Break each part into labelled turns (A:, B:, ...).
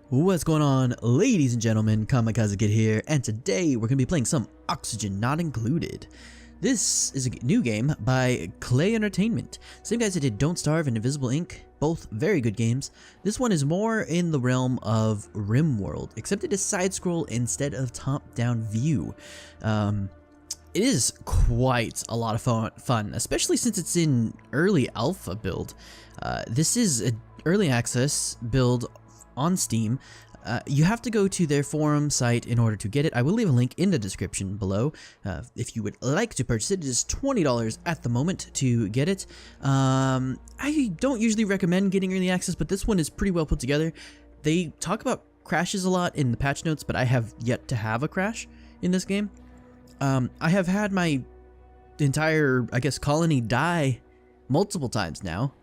A: What's going on, ladies and gentlemen? KamakazeKidd here, and today we're going to be playing some Oxygen Not Included. This is a new game by Klei Entertainment. Same guys that did Don't Starve and Invisible Ink, both very good games. This one is more in the realm of RimWorld, except it is side-scroll instead of top-down view. It is quite a lot of fun, especially since it's in early alpha build. This is an early access build on Steam. You have to go to their forum site in order to get it. I will leave a link in the description below if you would like to purchase it. It is $20 at the moment to get it. I don't usually recommend getting early access, but this one is pretty well put together. They talk about crashes a lot in the patch notes, but I have yet to have a crash in this game. I have had my entire, I guess, colony die multiple times now.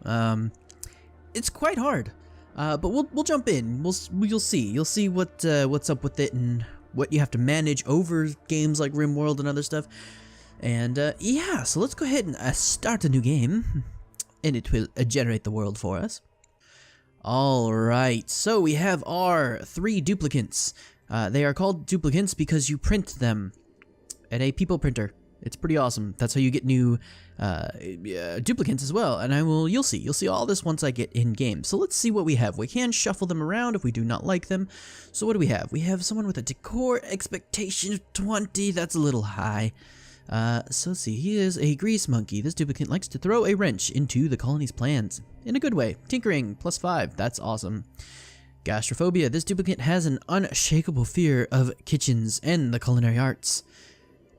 A: It's quite hard. But we'll jump in. You'll see what's up with it and what you have to manage over games like RimWorld and other stuff. And yeah, so let's go ahead and start a new game, and it will generate the world for us. All right, so we have our 3 duplicants. They are called duplicants because you print them at a people printer. It's pretty awesome. That's how you get new duplicants as well, and you'll see all this once I get in game. So let's see what we have. We can shuffle them around if we do not like them. So what do we have? We have someone with a decor expectation of 20. That's a little high. So let's see. He is a grease monkey. This duplicant likes to throw a wrench into the colony's plans in a good way. Tinkering +5. That's awesome. Gastrophobia. This duplicant has an unshakable fear of kitchens and the culinary arts.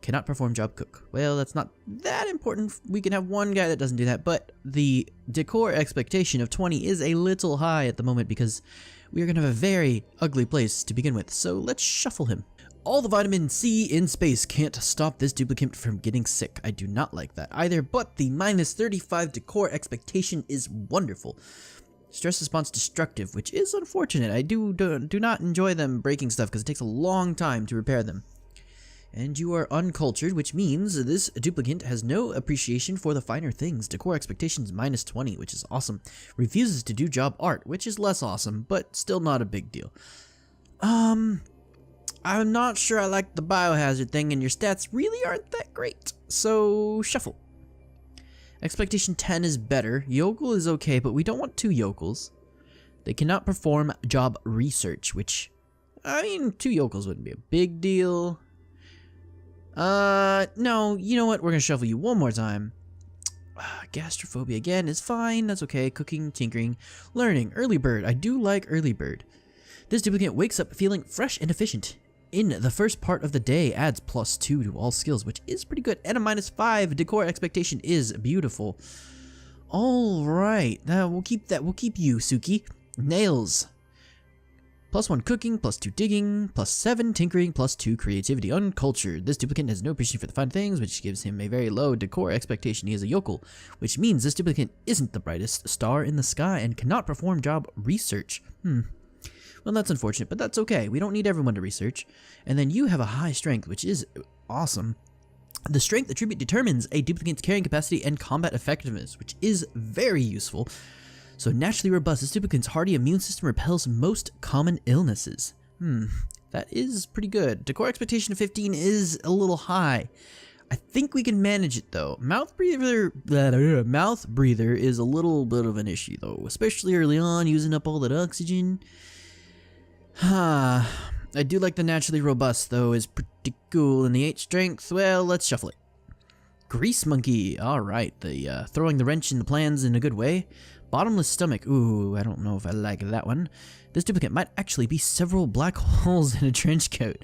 A: Cannot perform job cook. Well, that's not that important. We can have one guy that doesn't do that, but the decor expectation of 20 is a little high at the moment because we are going to have a very ugly place to begin with, so let's shuffle him. All the vitamin C in space can't stop this duplicant from getting sick. I do not like that either, but the -35 decor expectation is wonderful. Stress response destructive, which is unfortunate. I do not enjoy them breaking stuff because it takes a long time to repair them. And you are uncultured, which means this duplicant has no appreciation for the finer things. Decor expectations -20, which is awesome. Refuses to do job art, which is less awesome, but still not a big deal. I'm not sure I like the biohazard thing, and your stats really aren't that great. So, shuffle. Expectation 10 is better. Yokel is okay, but we don't want 2 yokels. They cannot perform job research, which, I mean, 2 yokels wouldn't be a big deal. No, you know what? We're gonna shuffle you one more time. Gastrophobia again is fine. That's okay. Cooking, tinkering, learning, early bird. I do like early bird. This duplicant wakes up feeling fresh and efficient. In the first part of the day, adds +2 to all skills, which is pretty good. And a -5 decor expectation is beautiful. All right, now we'll keep that. We'll keep you, Suki. Nails. +1 cooking, +2 digging, +7 tinkering, +2 creativity. Uncultured. This duplicant has no appreciation for the fine things, which gives him a very low decor expectation. He is a yokel, which means this duplicant isn't the brightest star in the sky and cannot perform job research. Well, that's unfortunate, but that's okay. We don't need everyone to research. And then you have a high strength, which is awesome. The strength attribute determines a duplicant's carrying capacity and combat effectiveness, which is very useful. So naturally robust, this duplicant's hardy immune system repels most common illnesses. That is pretty good. Decor expectation of 15 is a little high. I think we can manage it though. Mouth breather is a little bit of an issue though, especially early on, using up all that oxygen. I do like the naturally robust though, is pretty cool. And the 8 strength, well, let's shuffle it. Grease monkey, alright, the throwing the wrench in the plans in a good way. Bottomless stomach, ooh, I don't know if I like that one. This duplicant might actually be several black holes in a trench coat.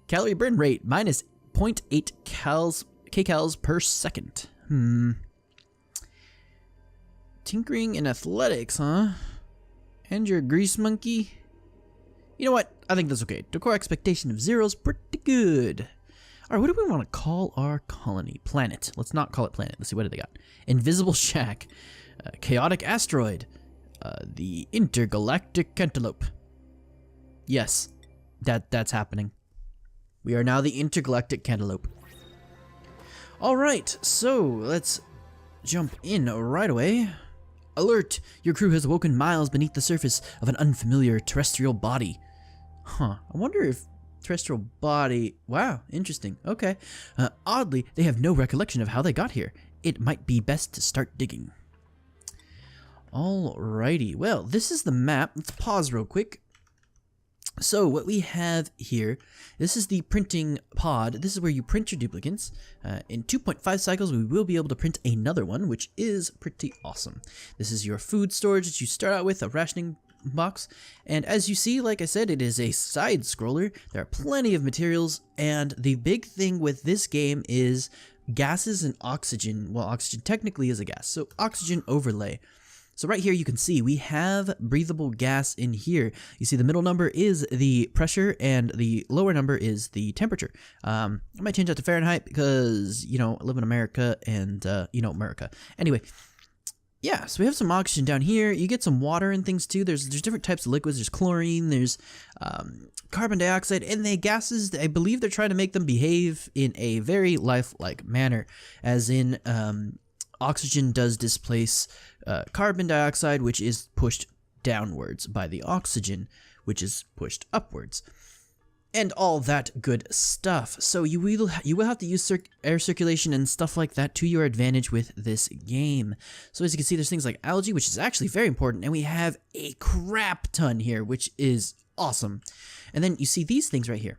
A: Calorie burn rate, -0.8 kcals per second. Tinkering and athletics, huh? And you're a grease monkey? You know what? I think that's okay. Decor expectation of 0 is pretty good. Alright, what do we want to call our colony? Planet. Let's not call it planet. Let's see, what do they got? Invisible shack. Chaotic asteroid. The intergalactic cantaloupe. Yes, that's happening. We are now the intergalactic cantaloupe. Alright, so let's jump in right away. Alert! Your crew has awoken miles beneath the surface of an unfamiliar terrestrial body. Huh. I wonder if terrestrial body... Wow, interesting. Okay. Oddly, they have no recollection of how they got here. It might be best to start digging. Alrighty. Well, this is the map. Let's pause real quick. So what we have here, this is the printing pod. This is where you print your duplicants. In 2.5 cycles, we will be able to print another one, which is pretty awesome. This is your food storage that you start out with, a rationing box. And as you see, like I said, it is a side scroller. There are plenty of materials, and the big thing with this game is gases and oxygen. Well, oxygen technically is a gas, so oxygen overlay. So right here you can see we have breathable gas in here. You see the middle number is the pressure and the lower number is the temperature. I might change that to Fahrenheit because, you know, I live in America and, you know, America. Anyway, yeah, so we have some oxygen down here. You get some water and things too. There's different types of liquids. There's chlorine, there's carbon dioxide, and the gases, I believe they're trying to make them behave in a very lifelike manner, as in oxygen does displace carbon dioxide, which is pushed downwards by the oxygen, which is pushed upwards, and all that good stuff. So you will have to use air circulation and stuff like that to your advantage with this game. So as you can see, there's things like algae, which is actually very important, and we have a crap ton here, which is awesome. And then you see these things right here,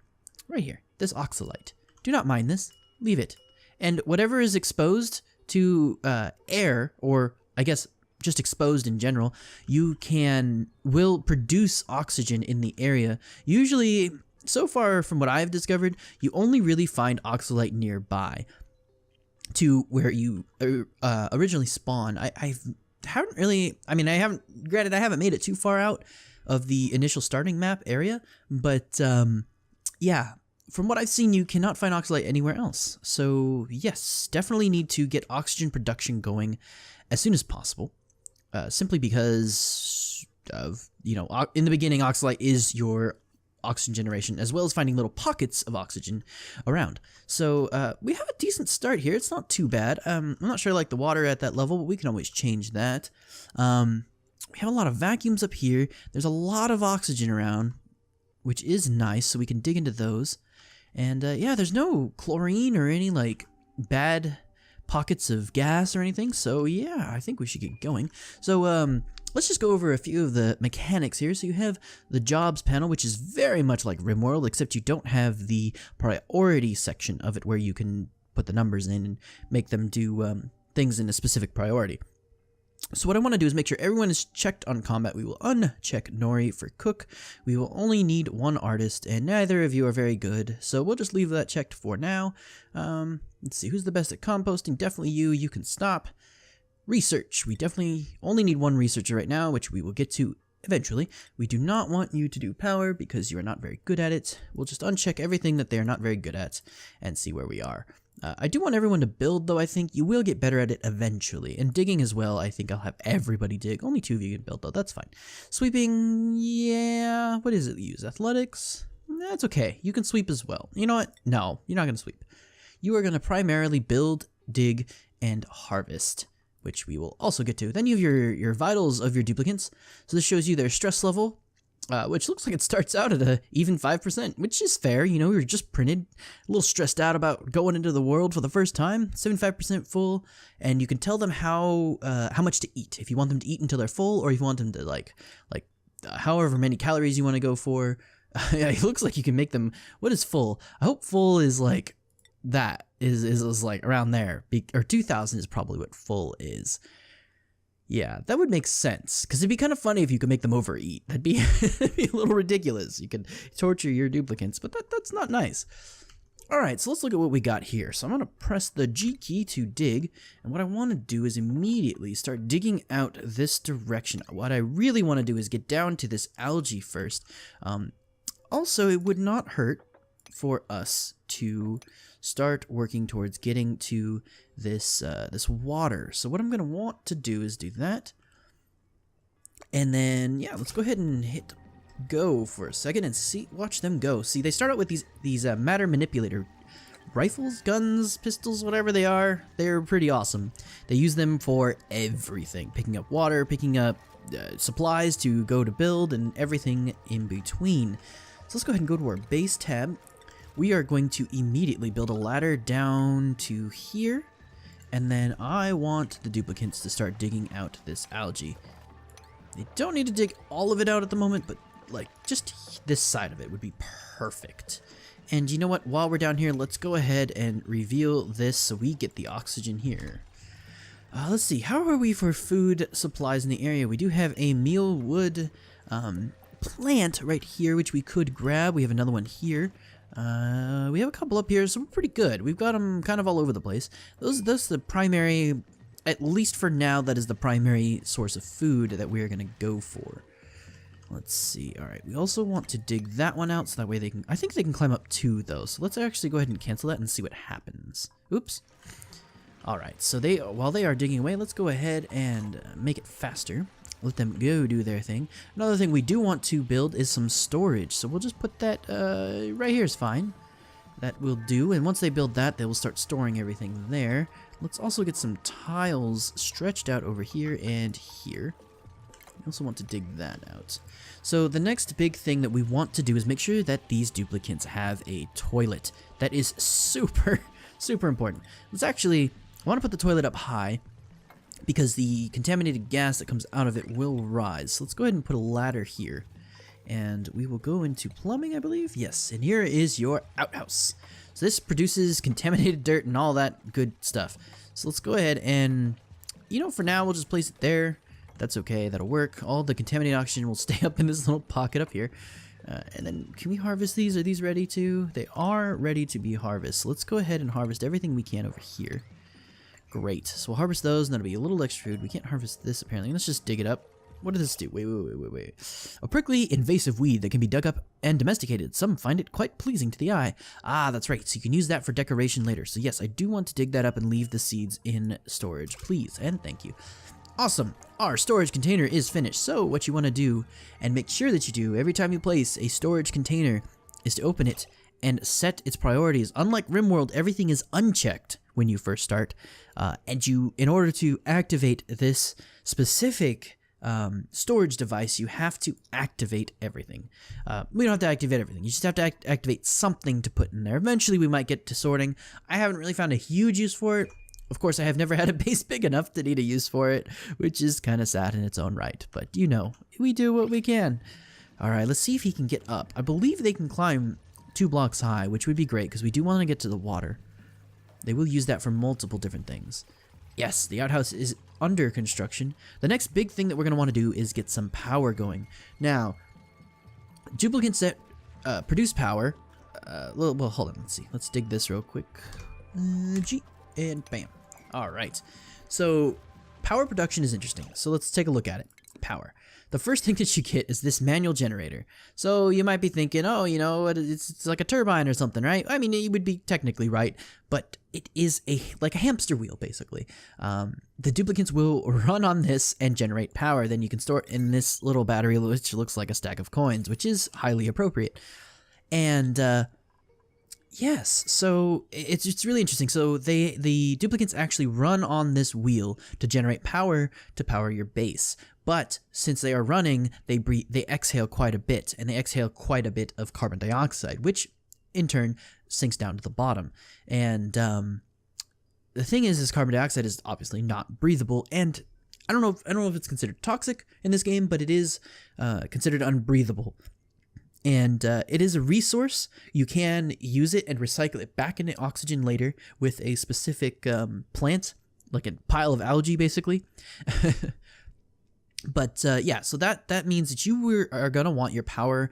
A: this oxalite. Do not mind this, leave it. And whatever is exposed to air, or I guess just exposed in general, will produce oxygen in the area. Usually, so far from what I've discovered, you only really find oxalite nearby to where you originally spawn. I haven't made it too far out of the initial starting map area, but yeah, from what I've seen, you cannot find oxalite anywhere else. So yes, definitely need to get oxygen production going as soon as possible, simply because of, you know, in the beginning, oxalite is your oxygen generation, as well as finding little pockets of oxygen around. So we have a decent start here. It's not too bad. I'm not sure I like the water at that level, but we can always change that. We have a lot of vacuums up here. There's a lot of oxygen around, which is nice, so we can dig into those. And yeah, there's no chlorine or any like bad pockets of gas or anything, so yeah, I think we should get going. So let's just go over a few of the mechanics here. So you have the jobs panel, which is very much like RimWorld, except you don't have the priority section of it where you can put the numbers in and make them do things in a specific priority. So what I want to do is make sure everyone is checked on combat. We will uncheck Nori for cook. We will only need one artist, and neither of you are very good, so we'll just leave that checked for now. Let's see, who's the best at composting? Definitely you. You can stop. Research. We definitely only need one researcher right now, which we will get to eventually. We do not want you to do power because you are not very good at it. We'll just uncheck everything that they are not very good at and see where we are. I do want everyone to build, though. I think you will get better at it eventually. And digging as well, I think I'll have everybody dig. Only 2 of you can build, though. That's fine. Sweeping, yeah. What is it you use? Athletics? That's okay. You can sweep as well. You know what? No, you're not going to sweep. You are going to primarily build, dig, and harvest, which we will also get to. Then you have your vitals of your duplicants. So this shows you their stress level, which looks like it starts out at a even 5%, which is fair. You know, you're just printed, a little stressed out about going into the world for the first time. 75% full, and you can tell them how much to eat. If you want them to eat until they're full, or if you want them to like however many calories you want to go for. Yeah, it looks like you can make them. What is full? I hope full is like that is like around there, or 2,000 is probably what full is. Yeah, that would make sense, because it'd be kind of funny if you could make them overeat. That'd be, that'd be a little ridiculous. You could torture your duplicants, but that's not nice. Alright, so let's look at what we got here. So I'm going to press the G key to dig, and what I want to do is immediately start digging out this direction. What I really want to do is get down to this algae first. Also, it would not hurt for us to start working towards getting to this this water. So what I'm going to want to do is do that. And then, yeah, let's go ahead and hit go for a second and watch them go. See, they start out with these matter manipulator rifles, guns, pistols, whatever they are. They're pretty awesome. They use them for everything. Picking up water, picking up supplies to go to build, and everything in between. So let's go ahead and go to our base tab. We are going to immediately build a ladder down to here. And then I want the duplicants to start digging out this algae. They don't need to dig all of it out at the moment, but like just this side of it would be perfect. And you know what? While we're down here, let's go ahead and reveal this so we get the oxygen here. Let's see. How are we for food supplies in the area? We do have a mealwood plant right here, which we could grab. We have another one here. We have a couple up here, so we're pretty good. We've got them kind of all over the place. Those are the primary, at least for now, that is the primary source of food that we're going to go for. Let's see. All right, we also want to dig that one out so that way they can, I think they can climb up too, though. So let's actually go ahead and cancel that and see what happens. Oops. All right, so while they are digging away, let's go ahead and make it faster. Let them go do their thing. Another thing we do want to build is some storage. So we'll just put that right here is fine. That will do. And once they build that, they will start storing everything there. Let's also get some tiles stretched out over here and here. We also want to dig that out. So the next big thing that we want to do is make sure that these duplicants have a toilet. That is super, super important. Let's actually, I want to put the toilet up high, because the contaminated gas that comes out of it will rise. So let's go ahead and put a ladder here. And we will go into plumbing, I believe. Yes, and here is your outhouse. So this produces contaminated dirt and all that good stuff. So let's go ahead and, you know, for now we'll just place it there. That's okay, that'll work. All the contaminated oxygen will stay up in this little pocket up here. And then, can we harvest these? Are these ready to? They are ready to be harvested. So let's go ahead and harvest everything we can over here. Great. So we'll harvest those, and that'll be a little extra food. We can't harvest this, apparently. Let's just dig it up. What does this do? Wait. A prickly, invasive weed that can be dug up and domesticated. Some find it quite pleasing to the eye. Ah, that's right. So you can use that for decoration later. So yes, I do want to dig that up and leave the seeds in storage. Please, and thank you. Awesome. Our storage container is finished. So what you want to do, and make sure that you do every time you place a storage container, is to open it and set its priorities. Unlike RimWorld, everything is unchecked when you first start, and in order to activate this specific storage device, you have to activate everything. We don't have to activate everything. You just have to activate something to put in there. Eventually, we might get to sorting. I haven't really found a huge use for it. Of course, I have never had a base big enough to need a use for it, which is kind of sad in its own right. But, you know, we do what we can. All right, let's see if he can get up. I believe they can climb 2 blocks high, which would be great because we do want to get to the water. They will use that for multiple different things. Yes, the outhouse is under construction. The next big thing that we're going to want to do is get some power going. Now, duplicants that produce power... well, hold on, let's see. Let's dig this real quick. G, and bam. All right. So, power production is interesting. So let's take a look at it. Power. The first thing that you get is this manual generator. So you might be thinking, oh, you know, it's like a turbine or something, right? I mean, you would be technically right, but it is like a hamster wheel, basically. The duplicants will run on this and generate power. Then you can store it in this little battery, which looks like a stack of coins, which is highly appropriate. And yes, so it's really interesting. So the duplicants actually run on this wheel to generate power to power your base. But since they are running, they exhale quite a bit, and they exhale quite a bit of carbon dioxide, which in turn sinks down to the bottom. And the thing is carbon dioxide is obviously not breathable, and I don't know if it's considered toxic in this game, but it is considered unbreathable. And it is a resource. You can use it and recycle it back into oxygen later with a specific plant, like a pile of algae, basically. But yeah, so that means that you are going to want your power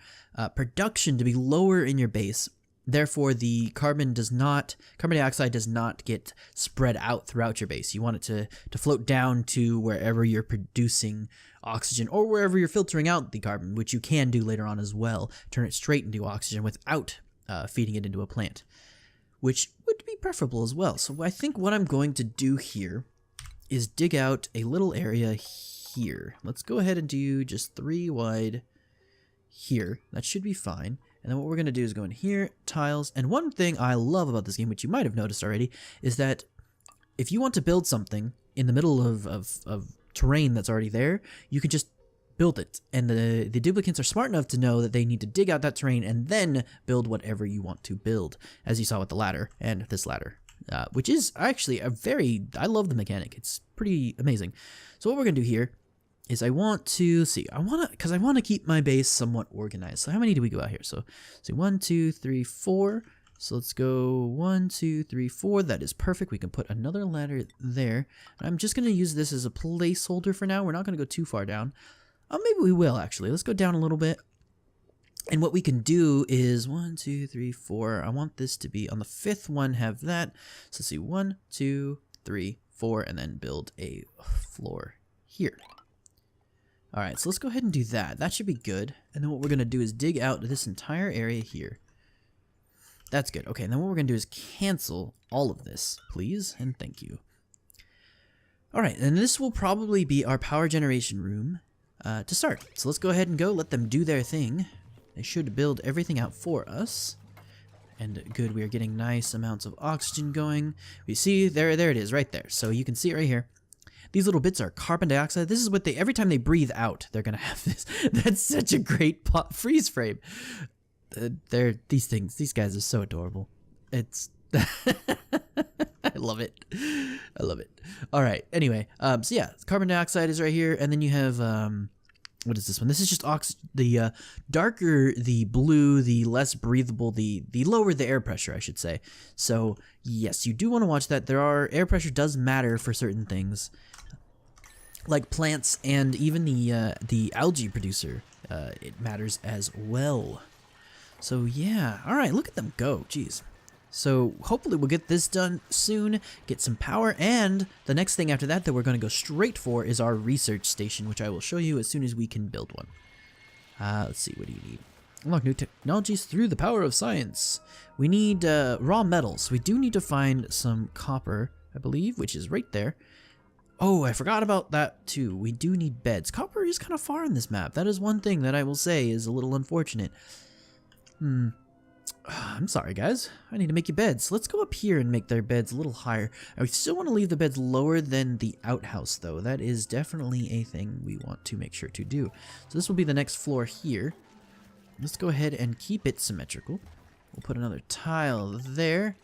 A: production to be lower in your base. Therefore, the carbon dioxide does not get spread out throughout your base. You want it to float down to wherever you're producing oxygen or wherever you're filtering out the carbon, which you can do later on as well. Turn it straight into oxygen without feeding it into a plant, which would be preferable as well. So I think what I'm going to do here is dig out a little area here. Let's go ahead and do just 3 wide here. That should be fine. And then what we're going to do is go in here, tiles. And one thing I love about this game, which you might have noticed already, is that if you want to build something in the middle of terrain that's already there, you can just build it. And the duplicants are smart enough to know that they need to dig out that terrain and then build whatever you want to build, as you saw with the ladder and this ladder. Which is actually I love the mechanic. It's pretty amazing. So what we're going to do here is I want to keep my base somewhat organized. So how many do we go out here? So 1, 2, 3, 4. So let's go 1, 2, 3, 4. That is perfect. We can put another ladder there. I'm just going to use this as a placeholder for now. We're not going to go too far down. Maybe we will actually. Let's go down a little bit. And what we can do is 1, 2, 3, 4. I want this to be on the 5th one, have that. So let's see, 1, 2, 3, 4, and then build a floor here. All right, so let's go ahead and do that. That should be good. And then what we're going to do is dig out this entire area here. That's good. Okay, and then what we're going to do is cancel all of this, please, and thank you. All right, and this will probably be our power generation room to start. So let's go ahead and go. Let them do their thing. They should build everything out for us. And good, we are getting nice amounts of oxygen going. We see, there it is, right there. So you can see it right here. These little bits are carbon dioxide. This is what every time they breathe out, they're going to have this. That's such a great freeze frame. These guys are so adorable. It's, I love it. I love it. All right. Anyway, so yeah, carbon dioxide is right here. And then you have, what is this one? This is just oxygen. The darker the blue, the less breathable, the lower the air pressure, I should say. So yes, you do want to watch that. Air pressure does matter for certain things, like plants and even the algae producer. It matters as well. So yeah, all right, look at them go. Jeez. So hopefully we'll get this done soon, get some power, and the next thing after that we're going to go straight for is our research station, which I will show you as soon as we can build one. Let's see, what do you need? Unlock new technologies through the power of science. We need raw metals. We do need to find some copper, I believe, which is right there. Oh, I forgot about that too. We do need beds. Copper is kind of far in this map. That is one thing that I will say is a little unfortunate. I'm sorry, guys. I need to make you beds. Let's go up here and make their beds a little higher. I still want to leave the beds lower than the outhouse, though. That is definitely a thing we want to make sure to do. So this will be the next floor here. Let's go ahead and keep it symmetrical. We'll put another tile there.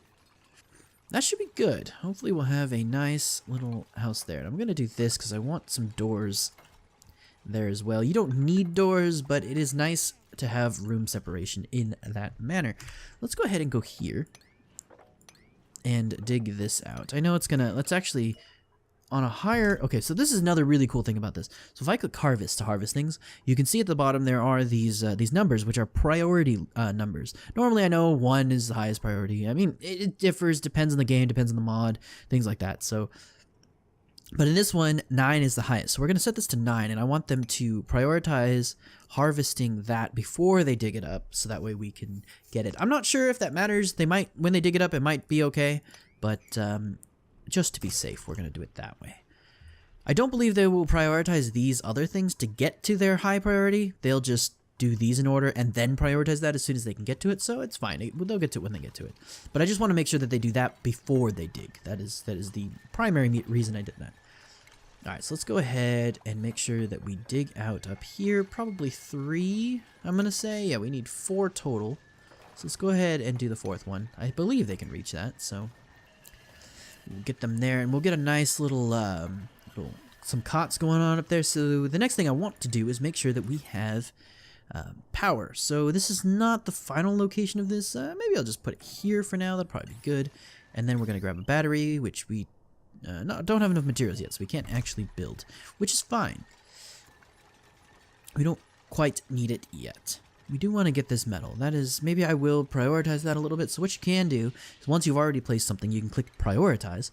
A: That should be good. Hopefully we'll have a nice little house there. And I'm going to do this because I want some doors there as well. You don't need doors, but it is nice to have room separation in that manner. Let's go ahead and go here and dig this out. I know it's gonna, let's actually on a higher, okay, so this is another really cool thing about this. So if I click harvest to harvest things, you can see at the bottom there are these numbers, which are priority numbers. Normally I know 1 is the highest priority. I mean, it differs, depends on the game, depends on the mod, things like that. So but in this one, 9 is the highest. So we're going to set this to 9, and I want them to prioritize harvesting that before they dig it up, so that way we can get it. I'm not sure if that matters. They might, when they dig it up, it might be okay, but just to be safe, we're going to do it that way. I don't believe they will prioritize these other things to get to their high priority. They'll just do these in order and then prioritize that as soon as they can get to it, so it's fine. They'll get to it when they get to it. But I just want to make sure that they do that before they dig. That is the primary reason I did that. Alright, so let's go ahead and make sure that we dig out up here. Probably 3, I'm going to say. Yeah, we need 4 total. So let's go ahead and do the 4th one. I believe they can reach that, so we'll get them there. And we'll get a nice little, some cots going on up there. So the next thing I want to do is make sure that we have power. So this is not the final location of this. Maybe I'll just put it here for now. That'll probably be good. And then we're going to grab a battery, which we don't have enough materials yet, so we can't actually build, which is fine. We don't quite need it yet. We do want to get this metal. That is, maybe I will prioritize that a little bit. So what you can do is once you've already placed something, you can click prioritize,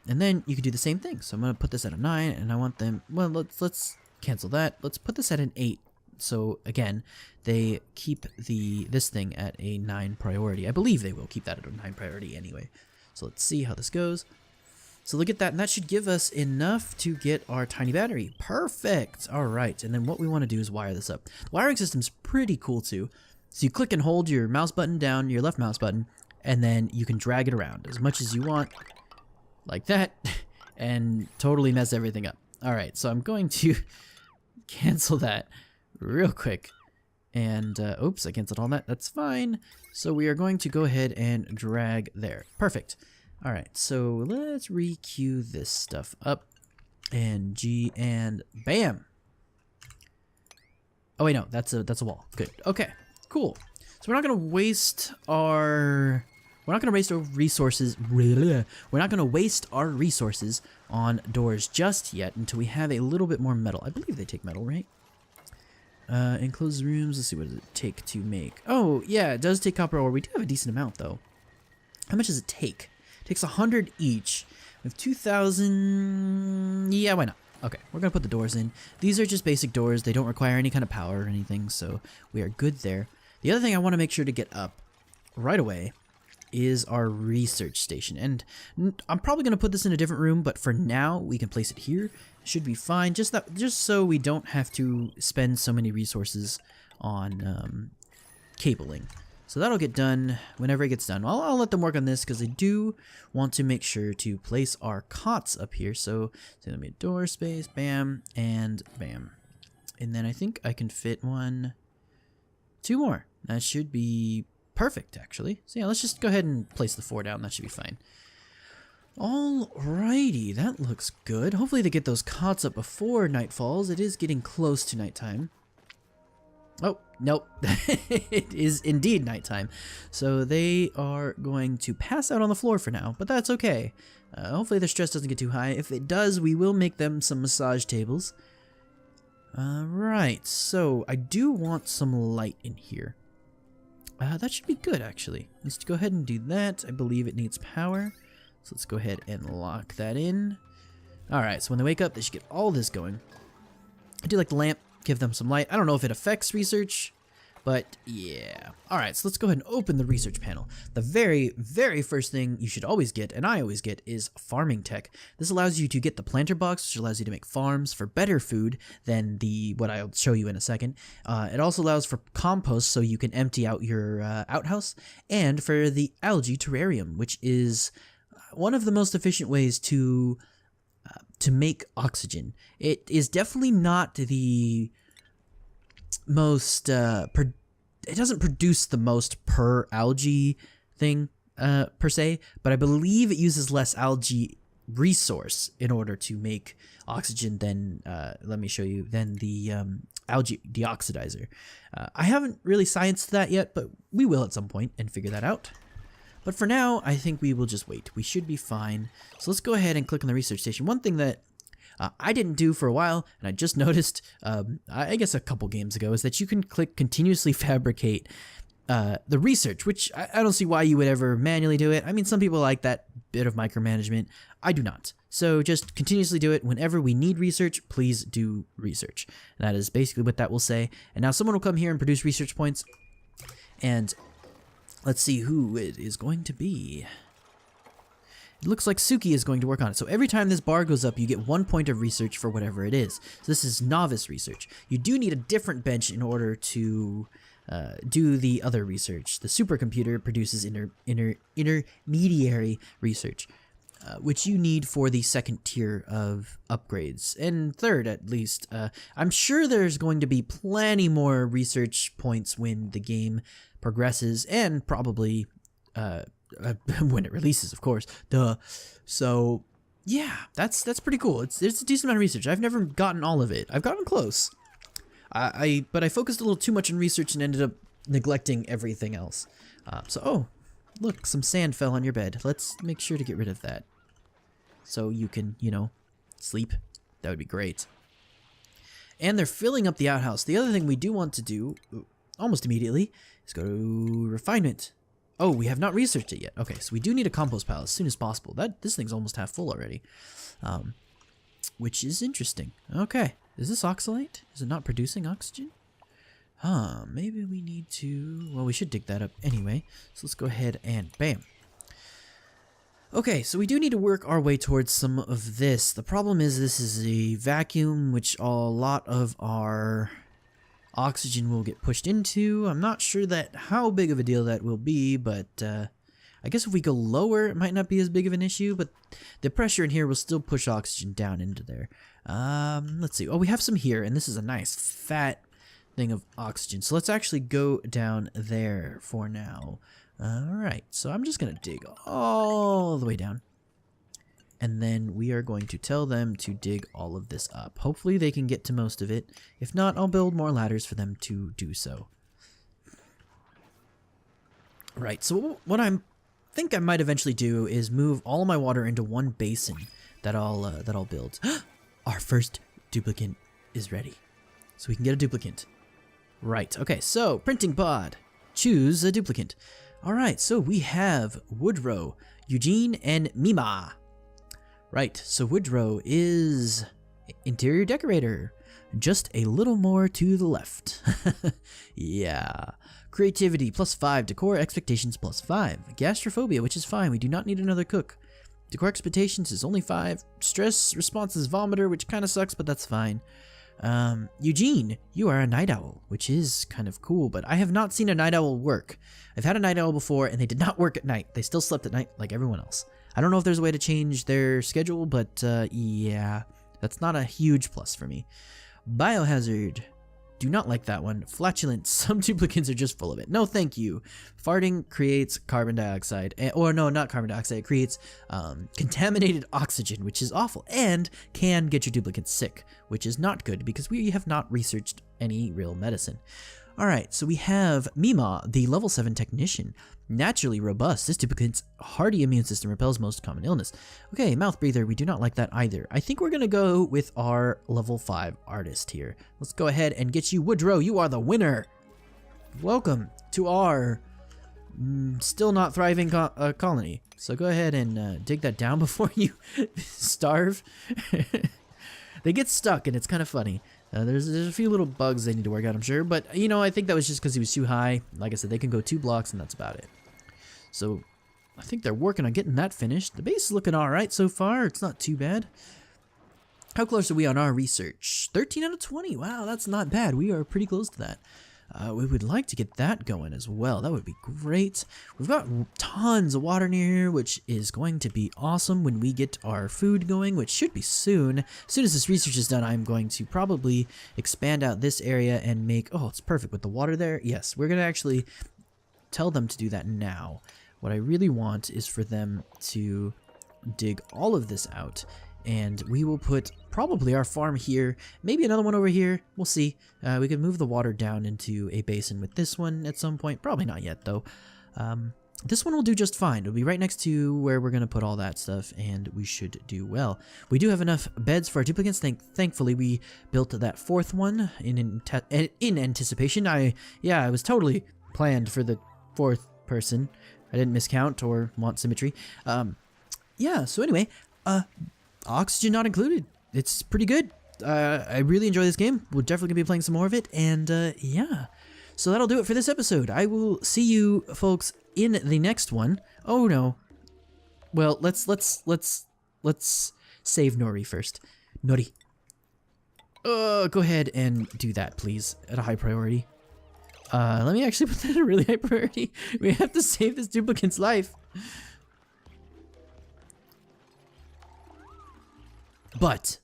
A: and then you can do the same thing. So I'm going to put this at a 9, and I want them, well, let's cancel that. Let's put this at an 8. So again, they keep this thing at a 9 priority. I believe they will keep that at a 9 priority anyway. So let's see how this goes. So look at that, and that should give us enough to get our tiny battery. Perfect! Alright, and then what we want to do is wire this up. The wiring system's pretty cool too. So you click and hold your mouse button down, your left mouse button, and then you can drag it around as much as you want, like that, and totally mess everything up. Alright, so I'm going to cancel that real quick. And, oops, I canceled all that. That's fine. So we are going to go ahead and drag there. Perfect. Alright, so let's re-queue this stuff up. And G and bam! Oh wait, no, that's a wall. Good. Okay, cool. So we're not gonna waste our resources. We're not gonna waste our resources on doors just yet until we have a little bit more metal. I believe they take metal, right? Enclosed rooms. Let's see, what does it take to make? Oh yeah, it does take copper ore. We do have a decent amount though. How much does it take? It takes 100 each. We have 2,000. Yeah, why not? Okay, we're gonna put the doors in. These are just basic doors. They don't require any kind of power or anything, so we are good there. The other thing I want to make sure to get up right away is our research station. And I'm probably gonna put this in a different room, but for now we can place it here. It should be fine. Just so we don't have to spend so many resources on cabling. So that'll get done whenever it gets done. I'll let them work on this because I do want to make sure to place our cots up here. So let me door space, bam, and bam. And then I think I can fit 2 more. That should be perfect, actually. So yeah, let's just go ahead and place the 4 down. That should be fine. Alrighty, that looks good. Hopefully they get those cots up before night falls. It is getting close to nighttime. Oh, nope. It is indeed nighttime. So they are going to pass out on the floor for now, but that's okay. Hopefully their stress doesn't get too high. If it does, we will make them some massage tables. Right, so I do want some light in here. That should be good, actually. Let's go ahead and do that. I believe it needs power. So let's go ahead and lock that in. Alright, so when they wake up, they should get all this going. I do like the lamp. Give them some light. I don't know if it affects research, but yeah. Alright, so let's go ahead and open the research panel. The very, very first thing you should always get, and I always get, is farming tech. This allows you to get the planter box, which allows you to make farms for better food than what I'll show you in a second. It also allows for compost, so you can empty out your outhouse, and for the algae terrarium, which is one of the most efficient ways to make oxygen. It is definitely not the most, it doesn't produce the most per algae thing, per se, but I believe it uses less algae resource in order to make oxygen than, let me show you, than the algae deoxidizer. I haven't really scienced that yet, but we will at some point and figure that out. But for now, I think we will just wait. We should be fine. So let's go ahead and click on the research station. One thing that I didn't do for a while, and I just noticed, I guess a couple games ago, is that you can click continuously fabricate the research, which I don't see why you would ever manually do it. I mean, some people like that bit of micromanagement. I do not. So just continuously do it. Whenever we need research, please do research. And that is basically what that will say. And now someone will come here and produce research points. And let's see who it is going to be. It looks like Suki is going to work on it. So every time this bar goes up, you get 1 point of research for whatever it is. So this is novice research. You do need a different bench in order to do the other research. The supercomputer produces intermediary research, which you need for the second tier of upgrades. And third, at least. I'm sure there's going to be plenty more research points when the game progresses, and probably when it releases, of course. Duh. So yeah, that's pretty cool. It's a decent amount of research. I've never gotten all of it. I've gotten close. But I focused a little too much on research and ended up neglecting everything else. Oh, look, some sand fell on your bed. Let's make sure to get rid of that, so you can, sleep. That would be great. And they're filling up the outhouse. The other thing we do want to do almost immediately is go to refinement. Oh, we have not researched it yet. Okay, so we do need a compost pile as soon as possible. This thing's almost half full already, which is interesting. Okay, is this oxalate? Is it not producing oxygen? Maybe we need to... Well, we should dig that up anyway. So let's go ahead and bam. Okay, so we do need to work our way towards some of this. The problem is this is a vacuum, which a lot of our oxygen will get pushed into. I'm not sure that how big of a deal that will be, but I guess if we go lower, it might not be as big of an issue, but the pressure in here will still push oxygen down into there. Let's see. Oh, we have some here, and this is a nice fat thing of oxygen. So let's actually go down there for now. Alright, so I'm just going to dig all the way down. And then we are going to tell them to dig all of this up. Hopefully they can get to most of it. If not, I'll build more ladders for them to do so. Right, so what I think I might eventually do is move all of my water into one basin that I'll build. Our first duplicant is ready. So we can get a duplicant. Right, okay, so printing pod. Choose a duplicant. Alright, so we have Woodrow, Eugene, and Mima. Right, so Woodrow is interior decorator. Just a little more to the left. Yeah. Creativity +5, decor expectations +5. Gastrophobia, which is fine, we do not need another cook. Decor expectations is only 5. Stress response is vomiter, which kind of sucks, but that's fine. Eugene, you are a night owl, which is kind of cool, but I have not seen a night owl work. I've had a night owl before, and they did not work at night. They still slept at night like everyone else. I don't know if there's a way to change their schedule, but yeah, that's not a huge plus for me. Biohazard. Do not like that one. Flatulence. Some duplicants are just full of it. No, thank you. Farting creates carbon dioxide. Or no, not carbon dioxide. It creates contaminated oxygen, which is awful. And can get your duplicates sick, which is not good because we have not researched any real medicine. Alright, so we have Mima, the level 7 technician. Naturally robust. This duplicant's hardy immune system repels most common illness. Okay, mouth breather. We do not like that either. I think we're going to go with our level 5 artist here. Let's go ahead and get you, Woodrow. You are the winner. Welcome to our still not thriving colony. So go ahead and dig that down before you starve. They get stuck and it's kind of funny. There's a few little bugs they need to work out, I'm sure. But, you know, I think that was just because he was too high. Like I said, they can go 2 blocks and that's about it. So, I think they're working on getting that finished. The base is looking alright so far. It's not too bad. How close are we on our research? 13 out of 20. Wow, that's not bad. We are pretty close to that. We would like to get that going as well. That would be great. We've got tons of water near here, which is going to be awesome when we get our food going, which should be soon. As soon as this research is done, I'm going to probably expand out this area and make... Oh, it's perfect with the water there. Yes, we're going to actually tell them to do that now. What I really want is for them to dig all of this out. And we will put probably our farm here, maybe another one over here, we'll see. We could move the water down into a basin with this one at some point, probably not yet though. This one will do just fine. It'll be right next to where we're going to put all that stuff, and we should do well. We do have enough beds for our duplicants. Thankfully, we built that 4th one in anticipation. I was totally planned for the 4th person. I didn't miscount or want symmetry. Yeah, so anyway, oxygen not included. It's pretty good. I really enjoy this game. We're definitely gonna be playing some more of it, and yeah. So that'll do it for this episode. I will see you folks in the next one. Oh no. Well, let's save Nori first. Nori. Go ahead and do that, please, at a high priority. Let me actually put that at a really high priority. We have to save this duplicant's life. But,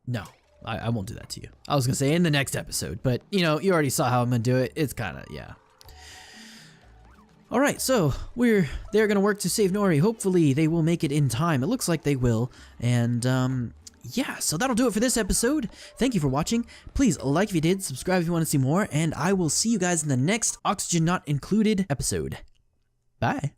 A: no, I won't do that to you. I was going to say in the next episode, but, you know, you already saw how I'm going to do it. It's kind of, yeah. Alright, so, they're going to work to save Nori. Hopefully, they will make it in time. It looks like they will. And, yeah, so that'll do it for this episode. Thank you for watching. Please like if you did, subscribe if you want to see more, and I will see you guys in the next Oxygen Not Included episode. Bye.